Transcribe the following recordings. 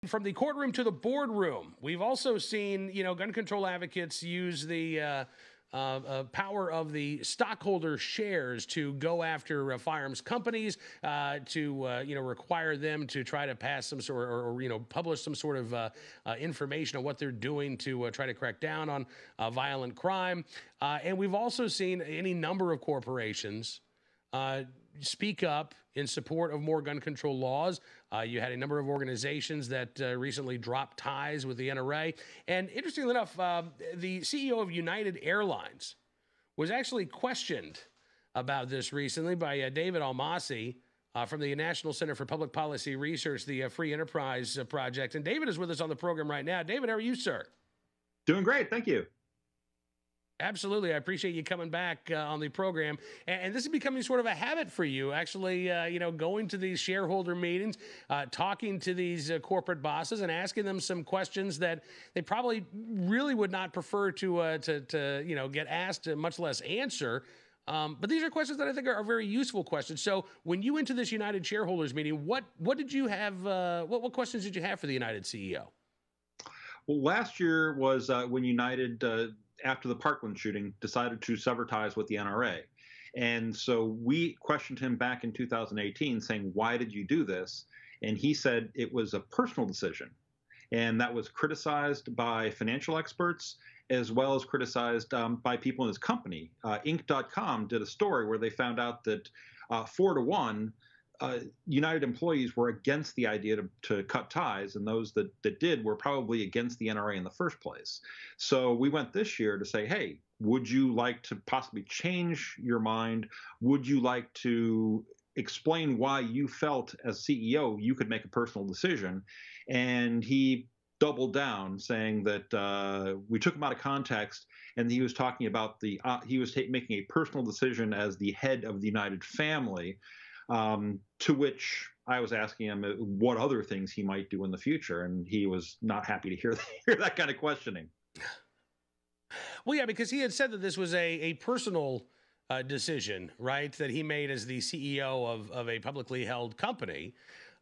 from the courtroom to the boardroom, we've also seen, gun control advocates use the power of the stockholder shares to go after firearms companies, to require them to try to pass some sort or publish some sort of information on what they're doing to try to crack down on violent crime. And we've also seen any number of corporations speak up in support of more gun control laws. You had a number of organizations that recently dropped ties with the NRA. And interestingly enough, the CEO of United Airlines was actually questioned about this recently by David Almasi from the National Center for Public Policy Research, the Free Enterprise Project. And David is with us on the program right now. David, how are you, sir? Doing great. Thank you. Absolutely. I appreciate you coming back on the program. And this is becoming sort of a habit for you, actually, going to these shareholder meetings, talking to these corporate bosses and asking them some questions that they probably really would not prefer to get asked, much less answer. But these are questions that I think are very useful questions. So when you went to this United shareholders meeting, what did you have? What questions did you have for the United CEO? Well, last year was when United, after the Parkland shooting, decided to sever ties with the NRA. And so we questioned him back in 2018 saying, why did you do this? And he said it was a personal decision. And that was criticized by financial experts as well as criticized by people in his company. Inc.com did a story where they found out that 4-to-1, United employees were against the idea to cut ties, and those that did were probably against the NRA in the first place. So we went this year to say, hey, would you like to possibly change your mind? Would you like to explain why you felt as CEO you could make a personal decision? And he doubled down, saying that we took him out of context, and he was talking about he was making a personal decision as the head of the United family. To which I was asking him what other things he might do in the future, and he was not happy to hear that kind of questioning. Well, yeah, because he had said that this was a personal decision, right, that he made as the CEO of a publicly held company,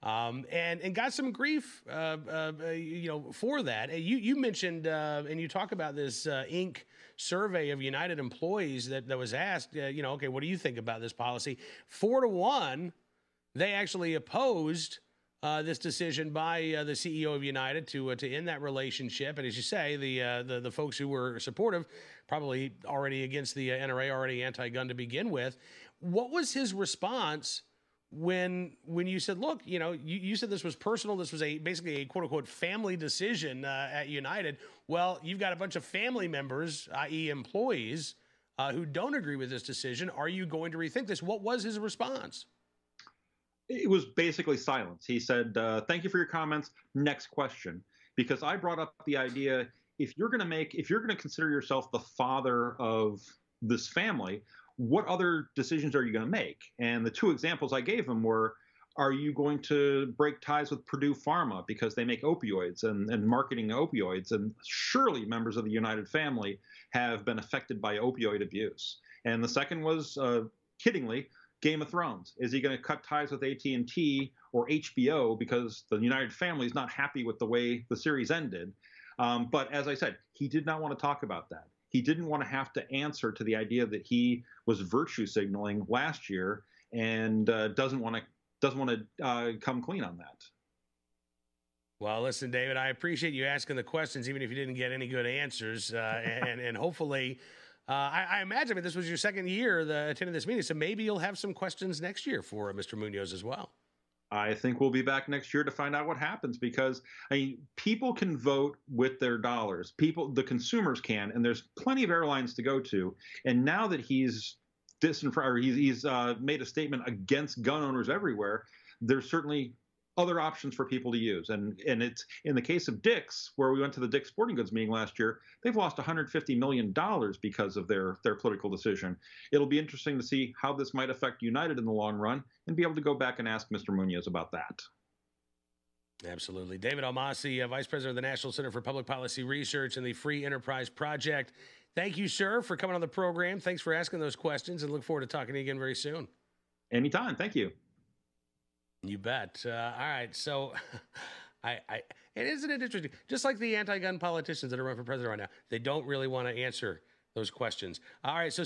and got some grief, for that. You mentioned and you talk about this Inc. survey of United employees that was asked, okay, what do you think about this policy? 4-to-1, they actually opposed this decision by the CEO of United to end that relationship. And as you say, the folks who were supportive, probably already against the NRA, already anti-gun to begin with. What was his response when you said, look, you said this was personal, this was basically a quote-unquote family decision at United? Well, you've got a bunch of family members, i.e. employees, who don't agree with this decision. Are you going to rethink this? What was his response? It was basically silence. He said, thank you for your comments. Next question. Because I brought up the idea, if you're going to consider yourself the father of this family, what other decisions are you going to make? And the two examples I gave him were, are you going to break ties with Purdue Pharma because they make opioids and marketing opioids? And surely members of the United family have been affected by opioid abuse. And the second was, kiddingly, Game of Thrones. Is he going to cut ties with AT&T or HBO because the United family is not happy with the way the series ended? But as I said, he did not want to talk about that. He didn't want to have to answer to the idea that he was virtue signaling last year, and doesn't want to come clean on that. Well, listen, David, I appreciate you asking the questions, even if you didn't get any good answers, and hopefully. I imagine this was your second year attending this meeting, so maybe you'll have some questions next year for Mr. Munoz as well. I think we'll be back next year to find out what happens, because people can vote with their dollars. The consumers can, and there's plenty of airlines to go to. And now that he's made a statement against gun owners everywhere, there's certainly other options for people to use. And it's in the case of Dick's, where we went to the Dick's Sporting Goods meeting last year, they've lost $150 million because of their political decision. It'll be interesting to see how this might affect United in the long run, and be able to go back and ask Mr. Munoz about that. Absolutely. David Almasi, Vice President of the National Center for Public Policy Research and the Free Enterprise Project. Thank you, sir, for coming on the program. Thanks for asking those questions, and look forward to talking to you again very soon. Anytime. Thank you. You bet. All right. So And isn't it interesting? Just like the anti-gun politicians that are running for president right now, they don't really want to answer those questions. All right, so